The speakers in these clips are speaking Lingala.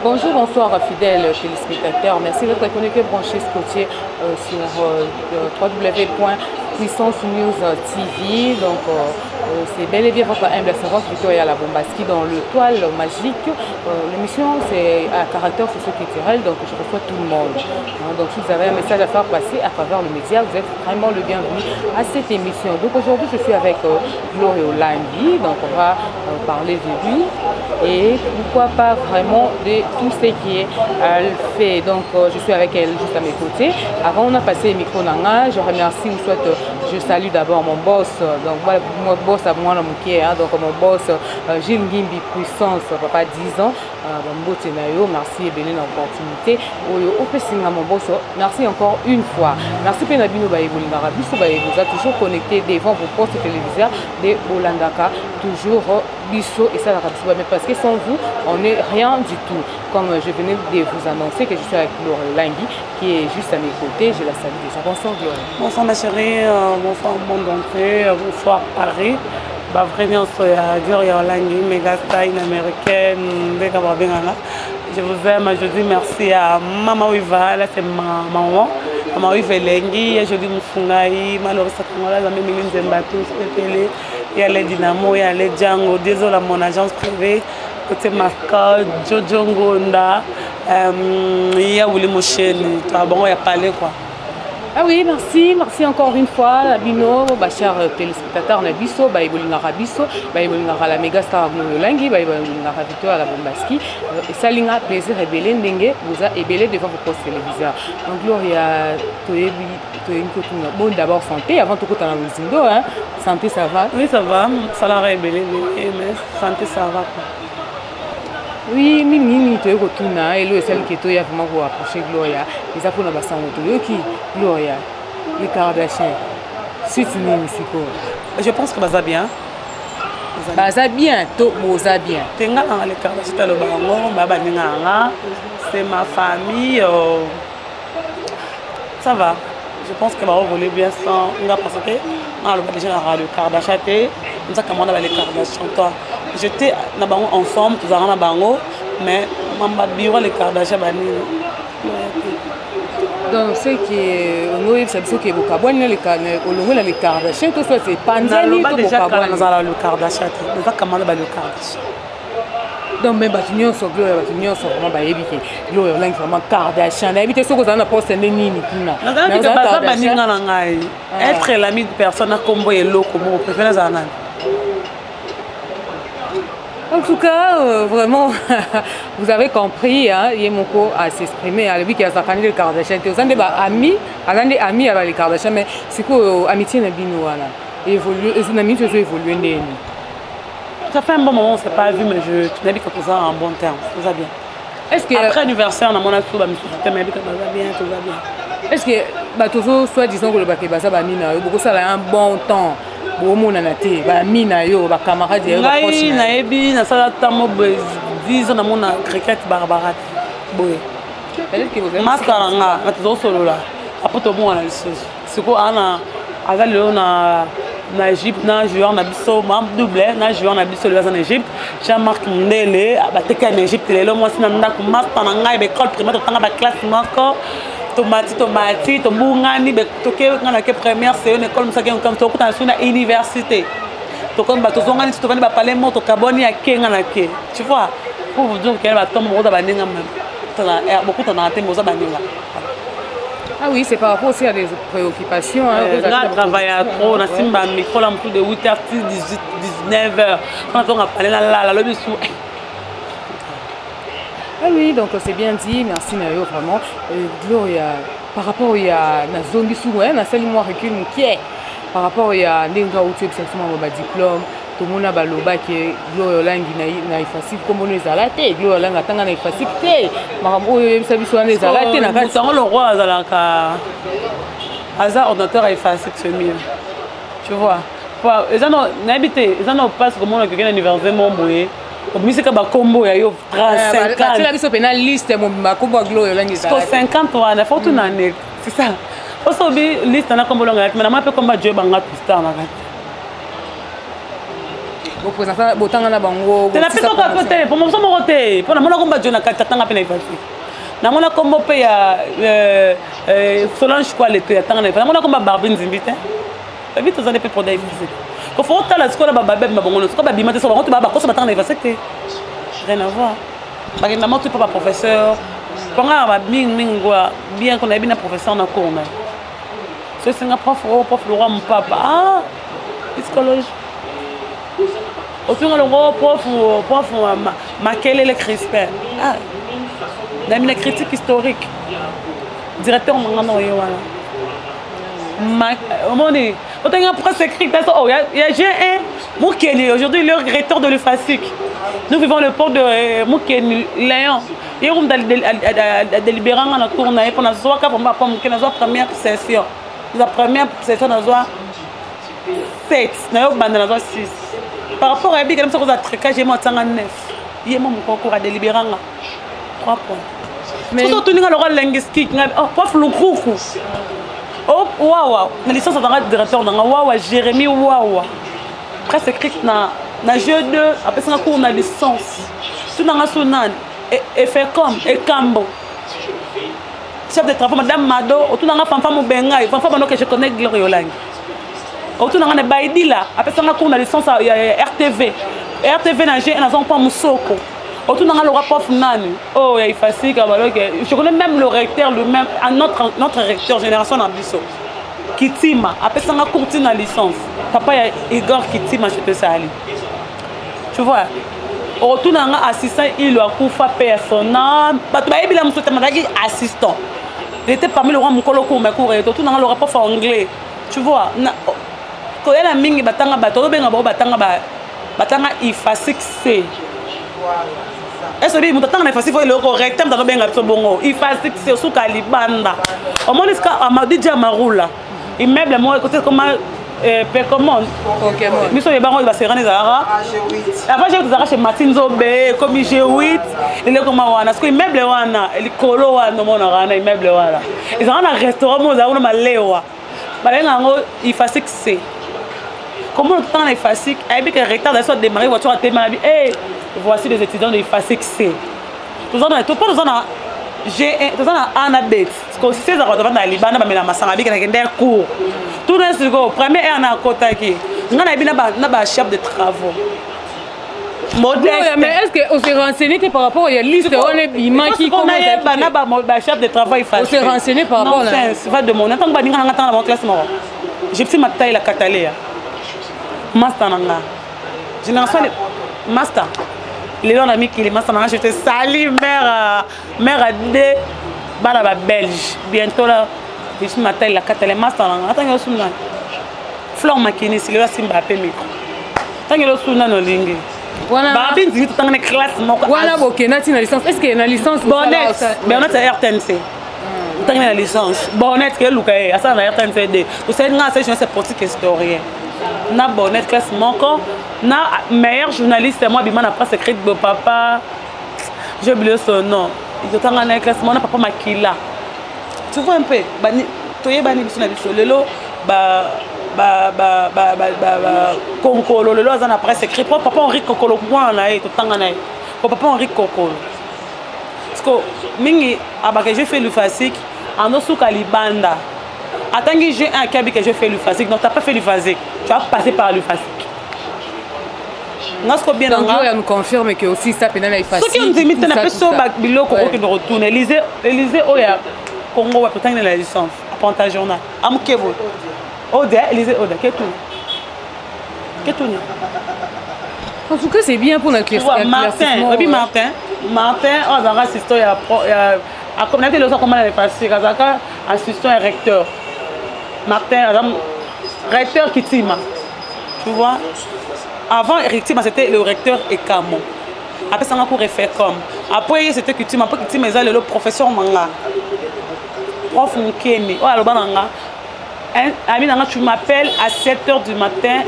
Bonjour, bonsoir fidèles téléspectateurs. Merci d'être connectés, branchés, scotchés sur www.puissance-news TV. Donc, c'est bel et bien votre humble servante Victoria Labombaski dans le toile magique. L'émission, c'est à caractère socio-culturel, donc je reçois tout le monde. Donc, si vous avez un message à faire passer à travers le média, vous êtes vraiment le bienvenu à cette émission. Donc, aujourd'hui, je suis avec Gloria Olangi. Donc, on va parler de lui et pourquoi pas vraiment de tout ce qui est elle fait. Donc, je suis avec elle juste à mes côtés. Avant, on a passé le micro nanga. Je remercie ou soit je salue d'abord mon boss. Donc, moi, mon boss à moi, donc mon boss, Gilles Ngimbi Puissance, papa 10 ans. Merci et béni l'opportunité. Mon boss, merci encore une fois. Merci Penabino Baïboulindara. Vous êtes toujours connecté devant vos postes téléviseurs de Olandaka. Toujours Bisso et ça la mais parce que sans vous, on n'est rien du tout. Comme je venais de vous annoncer que je suis avec Gloria Olangi qui est juste à mes côtés, je la salue déjà. Bonsoir Gloria. Bonsoir ma chérie, bonsoir monde entier, bonsoir Paris. Vraiment, Gloria Olangi, méga star américaine, je vous aime, je dis merci à Maman Wiva, là c'est ma maman. Maman Wiva Lengi, je dis Moufungaï, malheureusement, là, j'ai mis une Zembatou, il y a les Dynamo, il y a les Django, désolé à mon agence privée, côté Masca, Jojo Ngonda, il y a Willy Mouchen, bon, il y a parlé quoi. Ah oui, merci encore une fois, Abino, chers téléspectateurs, Nabiso, Baïbolingara Biso, Baïbolingara la méga star Gloria Olangi, Baïbolingara Victoria Labombaski, et ça a plaisir et belé Ndenge, vous a ébélé devant vos postes téléviseurs. Donc Gloria, bon d'abord santé, avant tout dans le zindo, hein, santé ça va? Oui ça va, salaire est belé, mais santé ça va quoi. Oui, mimi tu es retourné et le celle qui est vraiment pour approcher Gloria. Et ça pour nous passer en retour. Qui Gloria, les Kardashians. Si tu nous musico. Je pense que ça bien. Ça bien, tout ça bien. Tenga les Kardashians le bango, baba ninga, c'est ma famille. Ça va. Je pense que va voler bien sans nga parce que on a déjà le Kardashian té, on sait comment on a les Kardashians toi. J'étais ensemble, tous en bango, mais maman biro les Kardashians bani. Donc ce qui est on a c'est ce qui est beaucoup bon les Kardashians, tout ça c'est Panzani tout déjà quand on a le Kardashian, on sait comment on a le Kardashian. Donc même batunion sur Gloria batunion sur vraiment ba yebiki Gloria Olangi vraiment Kardashian na yebite soko za na poste nini kuna na za ba baninga na ngai être l'ami de personne à combo et loko mo préfère za nani. En tout cas, vraiment, vous avez compris, hein, Yemoko a s'exprimer, à lui qui a sakani les Kardashians. Vous avez amis avec les Kardashians, mais c'est quoi amitié n'a binouana évoluer, les amis toujours évolué né. Ça fait un bon moment, on s'est pas vu, mais je tu n'as dit que tout ça en bon terme, tout va bien. Est-ce que après anniversaire, on a mon atout, bah, mais mais tout va bien, tout va bien. Est-ce que bah toujours soit disons que le baké bah ça bah mina, beaucoup ça a un bon temps. Bon mon anaté ba mina yo ba camarade yo ba proche na ebi na sala tamo 10 ans na mona cricket barbara boye peut-être que vous avez maskaranga na tozo solo là après to bon analyse c'est quoi ana avec le na Égypte na joueur na biso mam doublé na joueur na biso le en Égypte Jean-Marc Ndele ba teka en Égypte le moi sina ndako master na ngai be école primaire to tanga ba classe moko tomati to bungani be to ke ngana ke première c'est une école musaki on comme to kuta na université to comme ba to zongani to vani ba parler moto kaboni ya kenga na ke tu vois pour vous dire que ba tombe moto ba ninga même beaucoup de temps moza ba ninga. Ah oui, c'est par rapport aussi à des préoccupations. Là, travailler trop, on a simba micro là de 8h, 19h. Quand on a parlé là, le dessous. Ah oui, donc c'est bien dit, merci Nayo vraiment. Gloria, par rapport à la zone du sous, on a seulement moi recul qui est par rapport à Nenga ou tu exactement mon diplôme, tout le monde a baloba qui Gloria Olangi na facile comme on est à la tête, Gloria Olangi attend na facilité. Marambo ça bi so na la tête na ka ça le roi azalaka hasard ordinateur est facile c'est mieux. Tu vois. Ils en ont n'habité, ils en ont pas comme on a quelqu'un anniversaire mon boye. Musique ba combo ya yo 35 ans. Tu l'as vu sur pénal liste mon ma combo Gloria Olangi ça. 50 ans na faut tout nané. C'est ça. Parce que liste na combo longa mais na ma pe combo Dieu banga tout star na. représentant botanga na bango te na peso ka côté pour mon somo côté pour na mona komba jona ka tanga pe na ifasi na mona kombo pe ya Solange quoi le ya tanga na mona komba Barbie Nzimbite vite aux années pe pour da ifasi ko faut tala skola ba babe ba bango ko ba bimate so ba ko ba ko so tanga na ifasi te rien à voir ba na moto pas professeur pendant ba ming quoi bien qu'on a bien professeur na cours mais c'est un prof Laurent mon papa ah psychologie autour le prof Makelele Crispin ah dans une critique historique directeur mangano yo wala au moment quand on a presque écrit oh il y a G1 Moukeni aujourd'hui le recteur de l'UFASIC nous vivons le port de Moukeni Léon et on a délibéré on a tourné pendant soit quand on va pas Moukeni la première session la première session dans 7 na dans 6 par rapport à Big, comme ça, j'ai mon 9. Il y a mon concours à délibérer 3 points. Mais tout le monde linguistique, prof Loukoukou. Oh, waouh, la licence de directeur, waouh, Jérémy, waouh. Presque écrit na G2, après ça, on a licence. Tout dans la Sounan, et fait comme, et Cambo. Chef de travail, Madame Mado, tout dans la femme Benga, femme que je connais, Gloriolang. Autour de Baïdi là, après ça on a licence à RTV. RTV n'a pas Moussoko. Autour de le rapport Nani. Oh, il est facile je connais même le recteur lui-même, notre recteur génération Nabiso. Kitima, après ça on a courti la licence. Papa Igor Kitima, je te salue. Tu vois. Autour de assistant, il a coufa personnel. Baïbi la Moussoko assistant. Il était parmi le roi Moukoloko, mais couré. Autour de le rapport anglais. Tu vois. Quand il y a mingi batanga bato benga ba batanga ifasik c est-ce que mutanga na ifasik le correct temps benga so bongo ifasik c sous kalibanda au moins ska amadi jamarula immeuble moi côté comme comment OK moi miso ye bango ba serane zara avant j'ai zara chez Martin Zobe comme G8 il est comme wana parce que immeuble wana il kolo wana mona rana immeuble wana ils ont un restaurant mo za una malewa balenga ngo ifasik c. Comment le temps est facile? Et que le recteur de la démarrer voiture à témoigner. Eh, voici les étudiants de FASIC C. Tout ça, tout pas nous en a G1, tout ça en a bête. Parce que si c'est dans la Liban, on a mis la masse avec un cours. Tout le reste, premier est en a côté qui. On a bien un chef de travaux. Mais est-ce qu'on s'est renseigné par rapport à la liste on est bima qui commence à chef de travail on s'est renseigné par rapport à la c'est pas de mon attends pas dire dans la classe moi j'ai pris ma taille la cataléa master nanga génération master les gens amis qui les master nanga je te salue mère à deux bana ba belge bientôt là j'ai pris ma taille la cataléa master nanga attends yo suna fleur makini si le simba pe micro attends yo suna no lingi voilà bien dit dans une classe moko voilà bokena tina licence est-ce que na licence bonnet mais on a RTNC on a la licence bonnet que lukae asa na RTNC tu sais nga c'est politique historien na bonnet classe moko na meilleur journaliste moi bima na presse écrite de papa j'ai oublié son nom il était dans classe mon papa Makila tu vois un peu bani toye bani biso na biso lelo konkolo lelo aza na presse écrit papa Henri Kokolo mwana ye totanga na ye papa Henri Kokolo parce que mingi abaka j'ai fait le FASIC en osuka libanda atangi j'ai un kabi que j'ai fait le FASIC non t'as pas fait le FASIC tu as passé par le FASIC Nasco bien donc il nous confirme que aussi ça pendant le FASIC ce qui nous dit na peso ba biloko qui nous retourne Élysée oya Congo wa potanga la licence à Ponta journal amukebo Oda, Élysée Oda, qu'est-ce que tu en tout cas, c'est bien pour notre Martin, on a assisté à communauté le comment elle est passée, assistant et recteur. Martin, recteur Kitima. Tu vois? Avant, Kitima, c'était le recteur Ekamo. Après, ça m'a pour faire comme. Après, c'était Kitima. Après, Kitima, il le professeur Manga. Prof Mukemi. Oh, alors, Ami, tu m'appelles à 7h du matin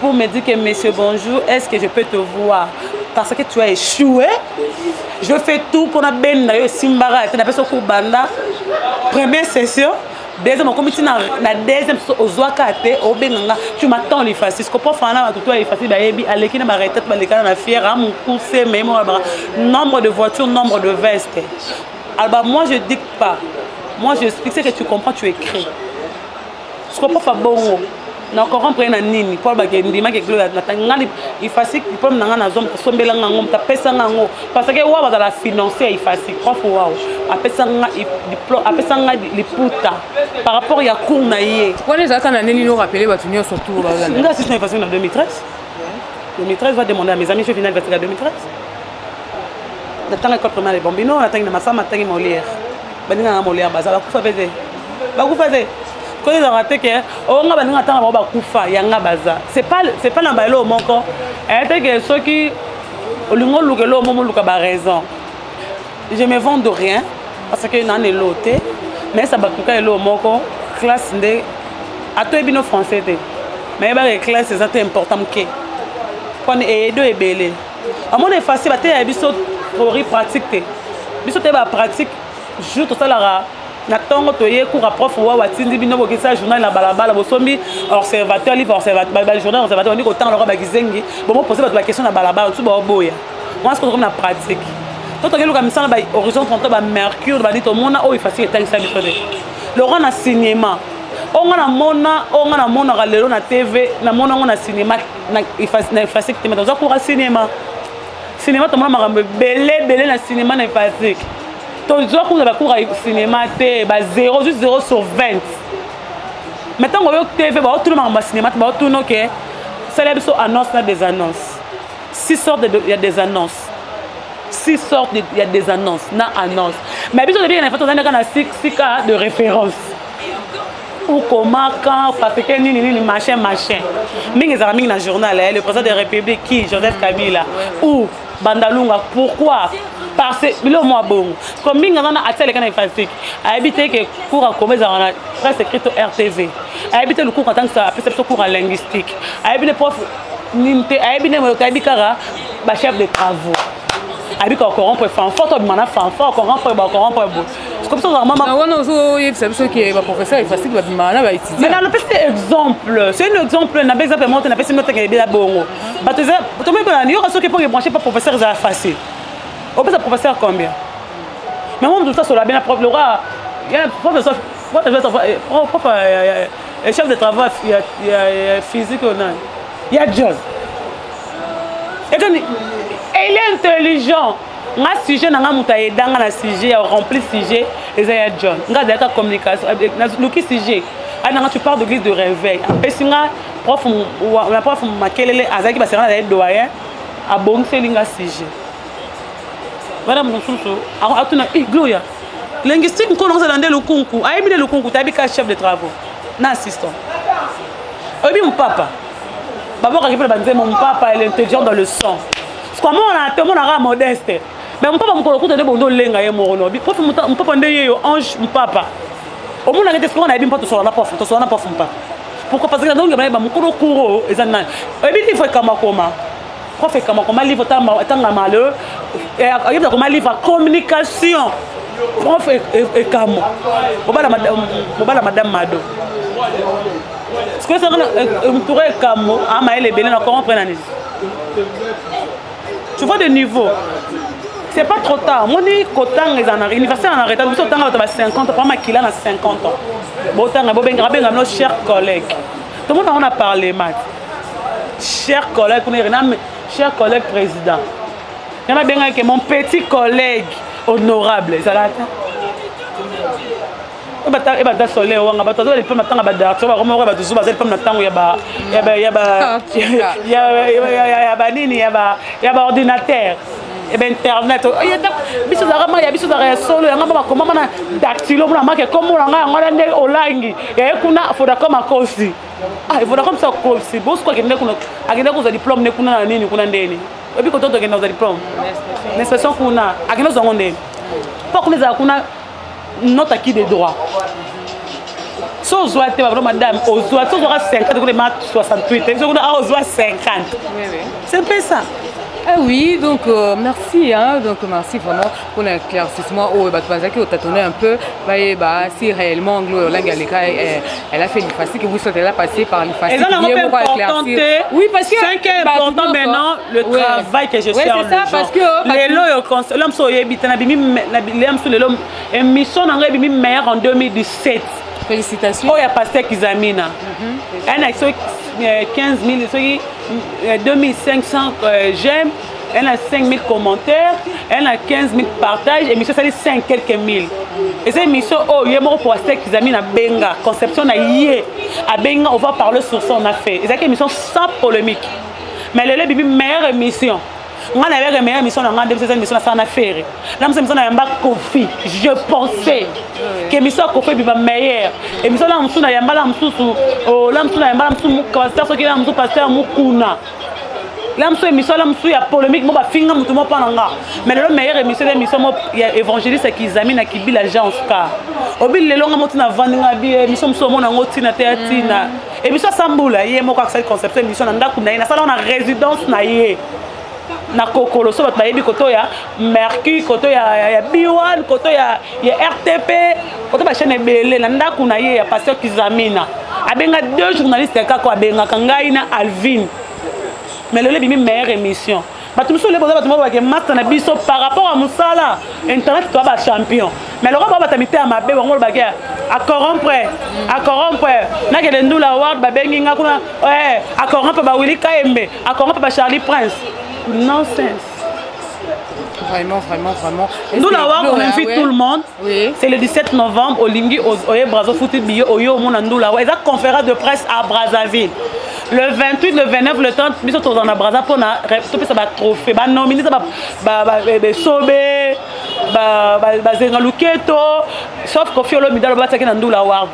pour me dire que monsieur bonjour, est-ce que je peux te voir? Parce que tu as échoué. Je fais tout pour la benne Simbara, tu n'as pas ce cours banda. Première session, deuxième comité na deuxième ozwaka te obenganga tu m'attends les faciles ko prof na tout toi les faciles ba yebi aleki na ba retraite ba lekana na fière à mon course mais moi nombre de voitures nombre de vestes alors moi je dicte pas moi je explique ce que tu comprends tu écris ce ko prof bongo na corrompre na nini pour ba ke ndima ke gloire na tangani il facile problème na na zone sombela ngango mta pesa ngango parce que wa ba la financer il facile prof wa apesa nga diplôme apesa nga liputa par rapport ya cours na yé quoi les aka na nini no rappeler ba tunio surtout ba nga nga c'est une facile en 2013 2013 va demander à mes amis je final vers 2013 na tanga école primaire bombino na tanga na masama tanga Molière baninga na Molière bazala kufa beze ba kufa beze quand ils ont raté que on a besoin d'attendre ba kufa yanga baza c'est pas na bailo moko et que ceux qui olingo lukelo momo luka ba raison je me vends de rien parce que nan eloté mais ça ba kuka elo moko classe ndé ato ebino français té mais ba classe c'est important que quand et deux ebele à mon facile ba té ya biso théorie pratique té biso té ba pratique jour tout ça la na tongo toye cours à prof wa watindi bino bokisa journal na balabala bosombi observateur livre observateur ba journal observateur on dit autant le ba gizengi bon mo poser ba question na balabala tout ba boya moi ce que comme na pratique tout to keluka misana ba horizon 30 ba mercure ba dit au mona o il facile tant ça bisode le rang na cinéma on na mona ga lelo na TV na mona on na cinéma na facile tema dans cours à cinéma to mona makambe belé na cinéma na facile donc, je crois que cours au cinéma, c'est 0, juste 0 sur 20. Maintenant, on va TV, tout le monde cinéma, tout le monde c'est annonce des annonces. 6 sortes il y a des annonces. 6 sortes il y a des annonces, na annonce. Mais bien sûr, il y a 6 cas de référence. Ou comment, quand, parce que ni machin. Mingi dans le journal, le président de la République qui Joseph Kabila ou Bandalunga, pourquoi? Parce que le mois bon comme mingi dans la atelier kana informatique a habité que cours à commerce dans la presse écrite RTV a habité le cours en tant que ça perception cours en linguistique a habité prof nimte a habité mo tabikara ba chef de travaux a habité encore un fan photo de mana fan encore un c'est comme ça maman on ozo yebisa biso ki ba professeur informatique ba bimana ba étudiant mais dans le petit exemple c'est un exemple na exemple monte na petit note que bien bongo ba tu sais tout le monde il y aura ceux qui pour brancher pas professeur ça facile. On peut se professeur combien? Mais moi, tout ça, sur la bien prof, le roi, il y a un professeur, chef de travail, il y a physique, il y a John. Et il est intelligent. Un sujet, dans un sujet, rempli sujet, et il y a John. Il y a des communications, le sujet. Tu parles de l'église de réveil. Après, si prof, la prof, Azaki, va se doyen, à bon, c'est un sujet. Madame Moussousso, Gloria, linguistique, on commence à demander le concours. A émis le concours, tu as chef de travaux, non assistant. Et puis mon papa, mon papa est intelligent dans le son. Comment on a tout le monde a modeste. Mais mon papa me connaît de bon lenga et mon nom. Mon papa est ange, mon papa. Au moins on a dit qu'on a bien pas tout sur la prof, tout sur la prof pas. Pourquoi parce que donc il y a mon cours et ça n'a. Et puis il faut comment. Prof et comment livre tant malheur et il y a comment livre communication prof et comment bobala madame Mado ce que ça on pourrait comment à maël belé na comment prendre année tu vois de niveau c'est pas trop tard moi ni cotant les en université en arrêté nous temps à 50 pas ma kila na 50 ans bon temps benga nos chers collègues tout le monde on a parlé maths chers collègues cher collègue président, il y a bien que mon petit collègue honorable, ça là. Il va être soleil, on va être le matin à Badar, tu vas remonter à Badouzo, il va être il y a ordinateur. Et bien internet il y a biso zarama ya biso za solo ya ngamba comment na dactylo na marque comme on nga ngala ndé olangi ya kuna foda comme akosi il faudra comme ça akosi boss quoi kende kuna agenda ko za diplôme ne kuna na nini kuna ndeni ebi ko toto kende za diplôme nexpression kuna agenda zo ndeni pas kuna za kuna note acquis des droits so zo ate ba madame o zo ate zo 50 ko les maths 68 so kuna o zo 50 c'est pas ça Ah oui, donc merci, hein, donc merci vraiment pour l'éclaircissement. Oh, bah, tu vas dire tâtonné un peu, bah, si réellement elle a fait l'IFACI, que vous souhaitez là passer par l'IFACI. Et ça, oui, parce que c'est important maintenant le travail que je fais en ça, parce que l'homme émission meilleure en 2017. Félicitations. Oh, il y a Pasteur Kizamina. Elle a 15 000, 2500 j'aime. Elle a 5 000 commentaires. Elle a 15 000 partages. Émission, ça dit 5 quelques mille. Et cette émission, oh, il y a mon Pasteur Kizamina Benga. Conception na yé. À Benga, on va parler sur son affaire. C'est une émission sans polémique. Mais elle est la meilleure émission. On avait la meilleure émission dans cette émission sans affaire. Là, cette émission n'a pas Kofi. Je pensais que l'émission Kofi est meilleure. L'émission là, on a yamba là, on là, on a yamba pasteur, ce qui est là, on pasteur Mukuna. Là, on émission là, on a polémique, on va finir tout le monde pas là. Mais la meilleure émission, l'émission il y a évangéliste qui examine qui bi l'agence car. Obi le longa motina vandinga bi émission on a ngotina teatina. Émission Samboula, il y a mon cette conception émission nda kuna na sala on a résidence na yé. Na kokolo so bat bayebi koto ya Mercure koto ya B1 koto ya RTP koto ba chaîne belé na ndaku na ye ya pasteur Kizamina abenga 2 journalistes kako abenga kangai na Alvin mais le bimi meilleure émission batum so le boza batum ba ke master na biso par rapport à Musala internet to ba champion mais le roi ba tamité à mabe ngol ba ke à corrompre na ke ndula award ba bengi ngakuna à corrompre ba Willy Kaembe à corrompre ba Charlie Prince. Nonsense. Vraiment. Nous l'avons, on invite tout le monde. Oui. C'est le 17 novembre au Lingi, au Brazo Fouti Biyo, au Yo Monandoula. Il y a une conférence de presse à Brazzaville. Le 28, le 29, le 30, nous sommes dans la Brazzaville pour un trophée. Nous nominés Sobé, Zengaluketo, sauf qu'au Fiolo Midalo Bataki Nandoula Award.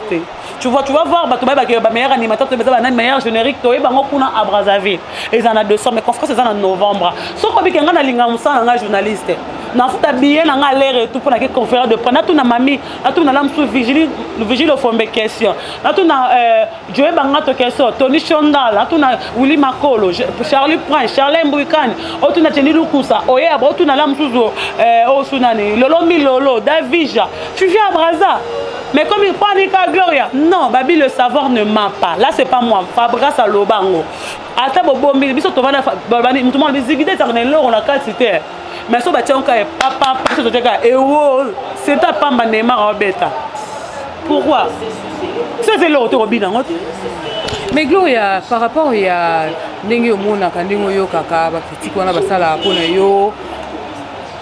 Tu vas voir, le meilleur animateur, le meilleur générique, tu vas à Brazzaville. Ils en ont 200, mais conférence c'est en novembre. Sauf que tu as un journaliste. Na futa bien na l'air tout pour la conférence de presse. Na tu na mami, na tu na l'âme sous vigile au fond de question. Na tu na Joe Bangato question, Tony Chondal, na tu na Willy Makolo, Charlie Prince, Charlie Mbouikane, o tu na Teni Lukusa, oye abo tu na l'âme sous o sunani, Lolo Milolo, Davija. Tu viens à Brazza. Mais comme il prend Nika Gloria, non, Babi le savoir ne ment pas. Là c'est pas moi, Fabras à Lobango. Ata bobo mi biso to vana babani tout le monde bizigide ça on a quantité. Mais so batia on ka papa parce que et c'est ta pamba Neymar obeta. Pourquoi? C'est l'autre robina ngote. Mais Gloria par rapport il y a ndenge omona kandingo yo kaka ba critique wana basala pona yo.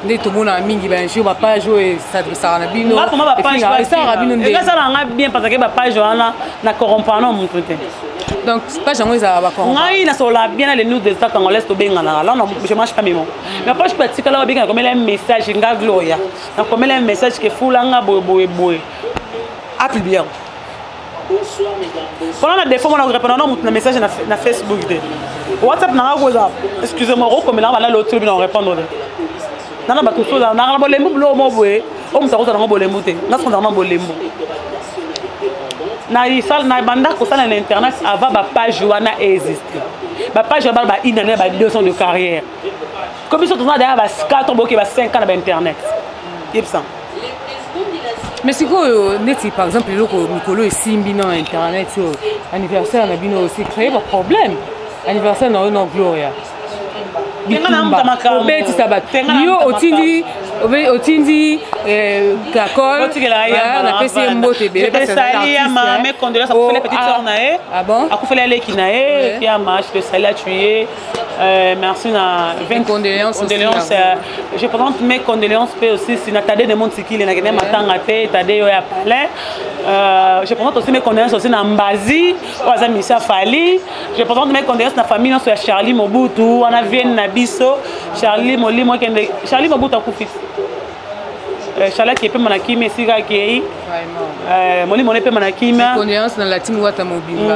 Ndé tout le monde a mis ben je va pas jouer ça na bino. Ça va bien parce que ba page wana na corrompant non mon côté. Donc pas jamais ça va corrompre. Ngai na sola bien les news de ça quand on laisse to benga là je marche pas même. Mais pas je pratique là benga comme un message nga Gloria. Donc comme un message que fulanga boy. Appel bien. Pendant la défaut on répond non mon message na Facebook de. WhatsApp na WhatsApp. Excusez-moi comme là l'autre on répondre. Non, bah tout ça, on a un bolembo bleu, on me tarot dans un bolembo, on a un bolembo. Na isal na banda ko ça na internet avant ba page wana exister. Ba page ba une année ba 2 ans de carrière. Comme ils sont dans derrière ba 4 ans ba 5 ans d'internet. Yepsan. Mais c'est quoi neti par exemple le Mikolo et Simbi dans internet sur anniversaire na bino aussi créer un problème. Anniversaire na non Gloria. Obeti sabat. Yo otindi kakol. Na pesi mbote bele parce que ça mes condoléances pour les petites sœurs nae. Ah bon? A fait les qui nae puis à marche de ça là tué. Merci na 20 condoléances. Je présente mes condoléances aussi si na tade de monde qui les na gene matanga te tade yo ya palais. Je présente aussi mes condoléances aussi na Mbazi, aux amis ça Fali. Je présente mes condoléances na famille sur Charlie Mobutu, on a vient na biso Charlie Molimo kende Charlie Mobutu akufi. Charlie qui est pas manakimi sika qui Molimo ne pas manakimi. Condoléances dans la team Wata Mobimba.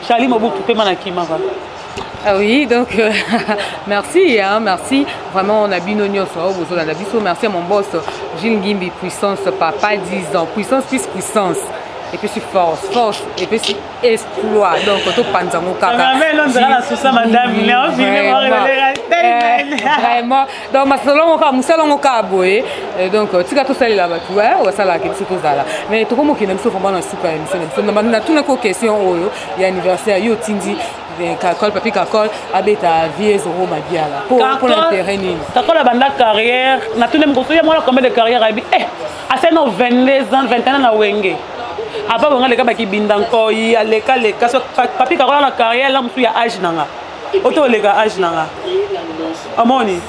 Charlie Mobutu pas manakimi quoi. Ah oui, donc merci, hein, merci. Vraiment, on a binonio merci à mon boss, Gilles Gimbi, puissance, papa 10 ans. Puissance plus puissance. et puis force, force, et puis exploit. Donc, tout panzamo kaka. Vraiment. Donc, ma salon ka boye. Donc, tu as tout ça là-bas, tu vois, ou ça là qui est tout ça là. Mais tout comme qui n'aime pas vraiment dans super émission. On a tout une question il y a anniversaire, yo tindi. Kakol, papi Kakol, abeta vie zoro mabia là. Pour l'intérêt ni. Kakol a banda carrière, na tout même construit moi combien de carrière abi. À ces 22 ans, 21 ans na wenge. Après on a les gars qui bindan ko yi aleka leka so papi Kakol na carrière là musu ya âge nanga. Auto les gars âge nanga. Amoni.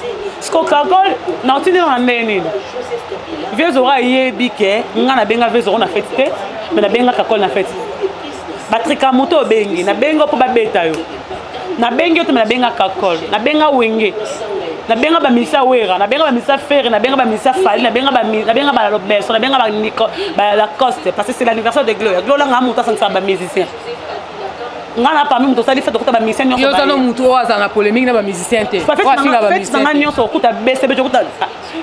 Sko Kakol na tindi na ndeni. Vie zoro yebi ke ngana benga vie zoro na fête mais na benga Kakol na fête. Batrika moto bengi na benga po babeta yo na bengi to na benga Kakol na benga wenge na benga ba misa wera na benga ba misa fer na benga ba misa fali na benga ba lobeso na benga ba Nico ba la coste parce que c'est l'anniversaire de Gloria Gloria nga muta sans ba musicien ngana parmi muto sali fait ko ba musicien nyonso yo tano muto waza na polémique na ba musicien te fait na nyonso ko ta BCB ko ta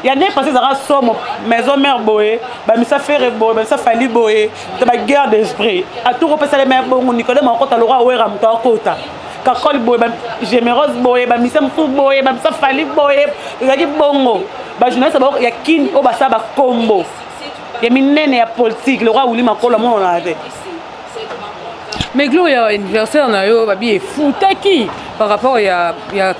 ya ne passé ça somme maison mère boé ba misa fer boé ba misa fali boé de ba guerre d'esprit a tout repasser les mères bongo Nicolas ma ko ta lora wera muto kota Kakol boy ba généreuse boy ba misa mutu boy ba misa fali boy ezaki bongo ba journaliste ba ya kin o ba sa ba combo ya minene ya politique le roi Wuli Makolo mo na te. Mais Gloria anniversaire na yo babi est foutaki par rapport il y a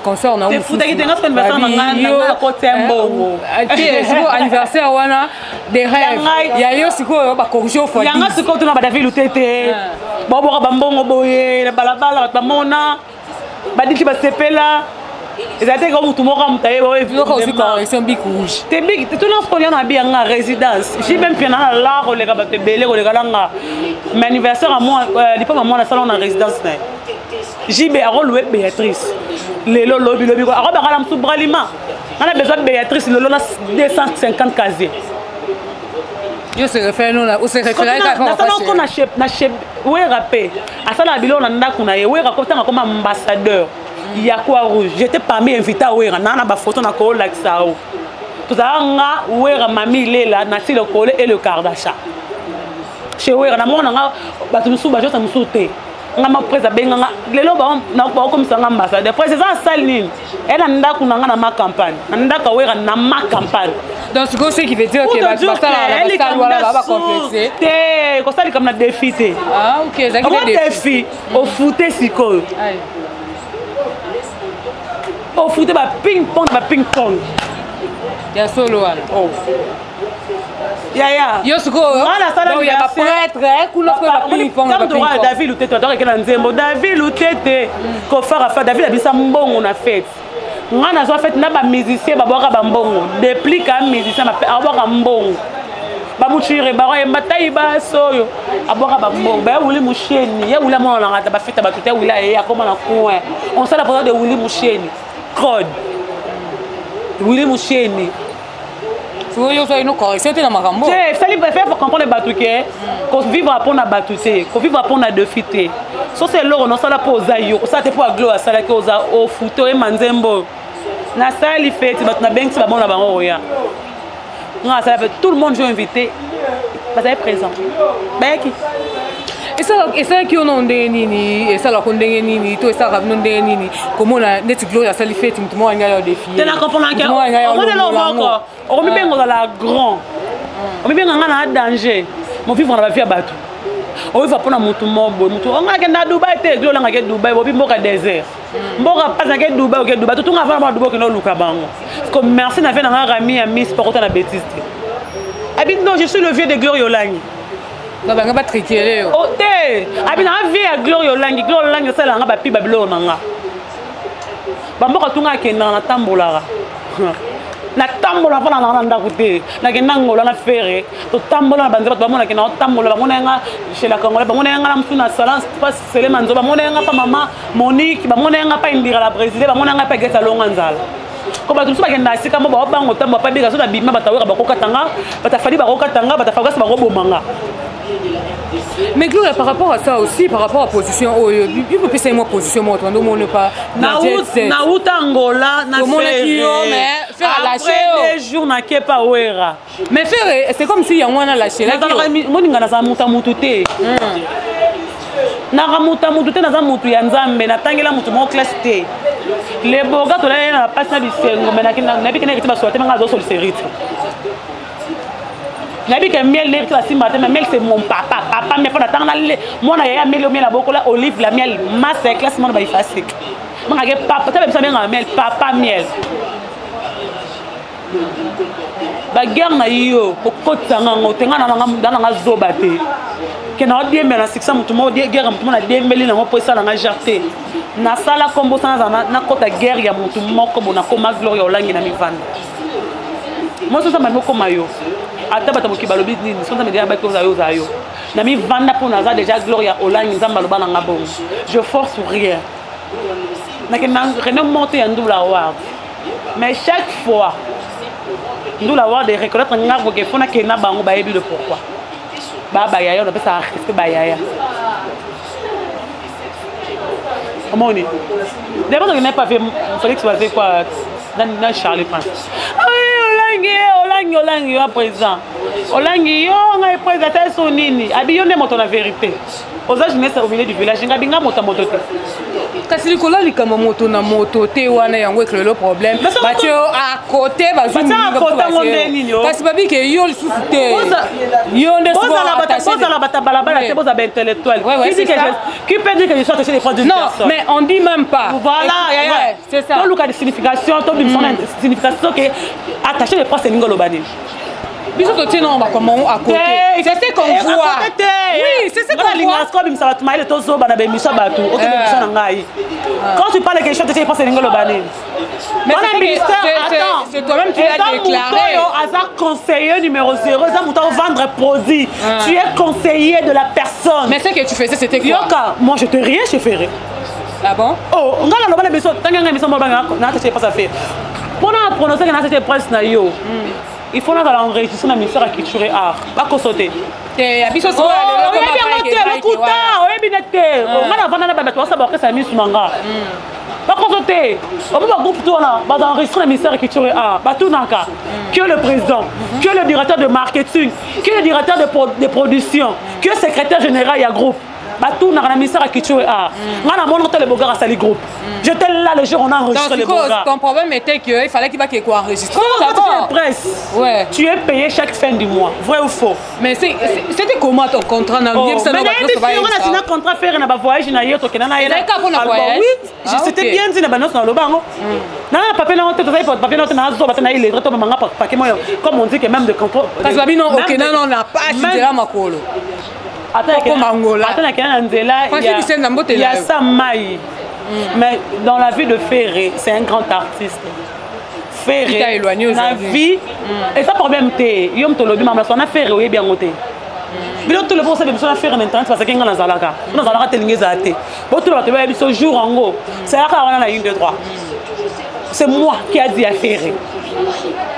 concert na c'est foutaki tenga ce anniversaire na ko tembo siko anniversaire wana des rêves ya yo siko ba corriger fois yanga siko tuna ba David Lutete ba boka ba mbongo boye na balabala ba mona ba diki ba sepela ezate ko mutu moko mutaye ba yo ko aussi correction big rouge te big tout non ko na bien en résidence j'ai même bien na la ko le ka ba te belé ko le ka nga mais anniversaire à moi diplôme à moi na salon en résidence na JB a loué Béatrice lelo lobi ko a ba kala msu bralima on a besoin de Béatrice lelo na 250 casiers yo se réfère non là ou se réfère na chef ouais rappé à ça la bilo na ndako na ye ouais rakota comme ambassadeur il y a quoi rouge j'étais parmi invité à ouais na ba photo na ko like ça tout ça nga ouais mami lela na ti le collé et le Kardashian chez ouais na mona nga ba tu musu ba jota musu te nga ma presa benga nga lelo ba na ba comme ça nga ambassadeur président saline elle ndako na nga na ma campagne ndako ouais na ma campagne. Donc ce qui veut dire que la va complexer. Te ko sali comme na défi te. Ah OK, ça qui défi au foot siko. Au foot ba ping pong. Ya solo wana. Oh. Ya. Yo siko. Voilà ça donc il y a pas prêtre, kuno ko ba ping pong. David Lutete to ke na nzembo David Lutete ko fara fa David abisa mbongo na fête. Ngana zo fait na ba musicien ba boka ba mbongo depuis ka musicien ba aboka mbongo ba muchire ba yemba tai ba soyo aboka ba mbongo ba Wuli Musheni ya Wuli mona na ngata ba fita ba tuta Wuli ya koma na coin on sala pour de Wuli Musheni code Wuli Musheni so yo so ino correction te na makambo je sali faire pour comprendre batuke ko vivre pour na batute ko vivre pour na defite so c'est loro non sala pour zayo ça te pour gloire sala ke oza au futo e manzembo na sali fête bat na bengi ba bona bango oya nga ça fait tout le monde je invité parce que présent baki et ça qui on ndenge nini et ça la kondenge nini to ça ra ndenge nini comment na net Gloria sali fête mutu mo nga yo défi te na comprendre que on est là encore on mi bengo dans la grand on mi benga na danger mon vivre na ba vie batu on va pour na mutu mobo mutu on nga na Dubai te Gloria nga ke Dubai bo bi mboka désert mboka pas nga Dubai ke Dubai tout nga va na Dubai ke no luka bango comme merci na fait na rami ya Miss pour na bêtise habite non je suis le vieux de Gloria Olangi ba nga ba triquer oh te habite na vie ya Gloria Olangi ça la nga ba pi babilo nanga ba mboka tunga ke na tambolara na tambola pa na ndako te na ke nangola na fere to tambola na banzeba to bamona ke na tambola bamona nga chez la Congolais bamona nga na mtu na salance pas sele manzo bamona nga pa mama Monique bamona nga pa indira la président bamona nga pa gesa longa nzala ko ba tusu ba kenda sika mo ba bango tamba pa bika so na bima bataweka bakokatanga batafali bakokatanga batafaka ba robomanga. Mais Gloria, par rapport à ça aussi, par rapport à la position, il faut passer moi position, moi, on ne pas. Na Angola, na mais faire à lâcher. Après 2 jours, n'a pas ouera. Mais faire, c'est comme si y a un lâché. Là, moi, je suis muta mututé. Nara muta mututé, naza mutu ya nzambe, na tangela mutu mo classe T. Les boga to la na passe na bisengo, mais na bi kena ba soate manga zo sol serite. Na bi ke miel le la simba, mais miel c'est mon papa, mais pas tanga na moi na ya miel o miel la bokola olive la miel, masse classe mon ba ifasik. Manga ke papa, ta be sa benga miel, papa miel. Ba guerre na yo, kokotanga ngotenga na nga zoba te. Que na odie mena siksa mutu mo die guerre mutu na die mbeli na mo poisa na jarte na sala kombo sana na kota guerre ya mutu moko bona koma gloria olangi na mivanda mo so sama moko mayo ata bata moki balobi nini so sama dia ba ko za yo na mivanda pour na za déjà gloria olangi nzamba loba na ngabo je force rien na ke na reno monter en double award mais chaque fois double award de reconnaître ngabo ke fona ke na bango ba yebi le pourquoi Baba Yaya, on appelle ça respect Bayaya. Comment on dit? D'abord, on n'a pas fait. Il fallait que ça fasse quoi dans Charlie Prince. Ah oui, Olangi, à présent. Olangi, on a présenté son nini. Abiyone monte la vérité. Aux âges jeunesse au milieu du village, on a bien monté moto. Kasi likola likama moto na moto te wana yango ek le problème. Batio à côté bazo ninga. Kasi babi ke yo le souté. Yo ne pose la bata balabala te pose à intellectuel. Qui peut dire que je suis attaché des produits? Non, mais on dit même pas. Voilà, c'est ça. Ton look a des significations, ton signification que attaché les proches c'est ninga lobani. Biso to tient on va comment à côté. C'est ce qu'on voit. Oui, c'est ce qu'on voit. Quand tu parles de quelque chose, tu penses que c'est lobani. Mais c'est toi-même qui l'as déclaré. Hasard conseiller numéro 0, ça mouton vendre produit. Tu es conseiller de la personne. Mais ce que tu faisais c'était quoi? Moi je te rien je ferai. Ah bon? Oh, on a la bonne émission, tant qu'on a mis ça moi je pas ça faire. Pour nous prononcer que cette presse na yo. Il faut enregistrer dans le ministère de la Culture et Art. Pas qu'on saute. Et à biso on va enregistrer le ministère de la Culture et Art. Que le président, que le directeur de marketing, que le directeur de production, que le secrétaire général et groupe. Tout dans le ministère de la Culture et Art. Le groupe. J'étais là le jour où on a enregistré le gars. Ton problème était qu'il fallait qu'il y ait enregistré. Ouais. Tu es payé chaque fin du mois. Vrai ou faux? Mais c'était comment ton contrat? Mais on a un contrat faire un voyage. C'était bien dit comme on dit que même de contrôle. Non, on n'a pas attends, il y a ça maille. Mais dans la vie de Ferré, c'est un grand artiste. Ferré, la vie, et ça problème t'es, yom te lobby maman, on a Ferré oui bien monté. Mais tout le monde sait que on a Ferré en internet parce que on a zalaka, on a zalaka telingue zate. Bon tout le monde te ce jour en gros, c'est là qu'on a la ligne de droit. C'est moi qui a dit à Ferré.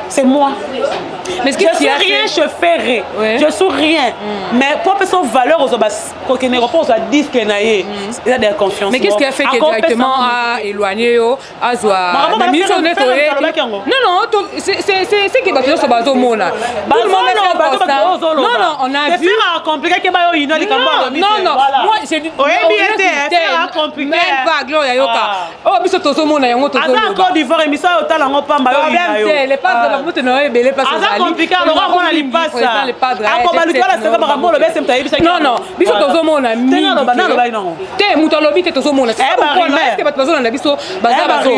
C'est moi. Mais je suis rien, je fais rien. Je suis rien. Mais pour son valeur aux obas, pour qu'il ne repose à 10 qu'il y a de la confiance. Mais qu'est-ce qui a fait que directement à éloigner à Zoa? Non, c'est qui va te faire au monde. Non, on a vu. Compliqué que non, moi j'ai dit. Même pas Gloria Yoka. Oh, mais c'est au monde. Côte d'Ivoire, mais ça au talent pas mal. Les pas de la moto ne belé pas. Compliqué, alors on a les passes. Non, biso tozo mona mingi. Te muto lobi te tozo mona. Est-ce que bato na biso baza bazo?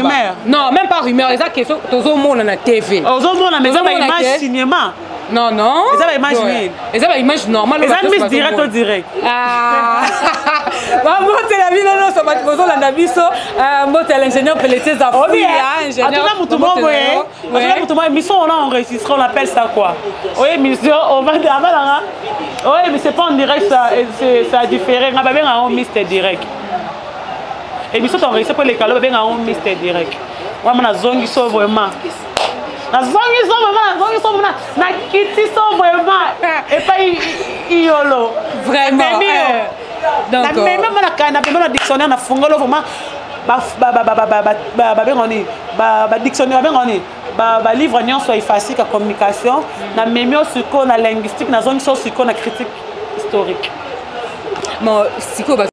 Non, même pas rumeur, les question tozo mona na TV. Tozo mona mais ça va image cinéma. Non. Ça va image oui. Ça va image normale. Ça mise direct au direct. Ah. Maman te la vie non ça va te poser la biso. Moi t'es l'ingénieur Pelletier Zafouya, ingénieur. Mission on a enregistré, on appelle ça quoi? Oui, mission on va avant. Oui, mais c'est pas en direct ça, ça différé. On va bien en mystère direct. Et mission on enregistré pour les calos bien en mystère direct. Moi mon zongi so vraiment. Na kiti so vraiment et pas iolo vraiment. Donc même la dictionnaire na fungolo vraiment ba dictionnaire ben on balivre nyonso efasike ya communication na memi osiko na linguistique nazongi so osiko na critique historique sikoyo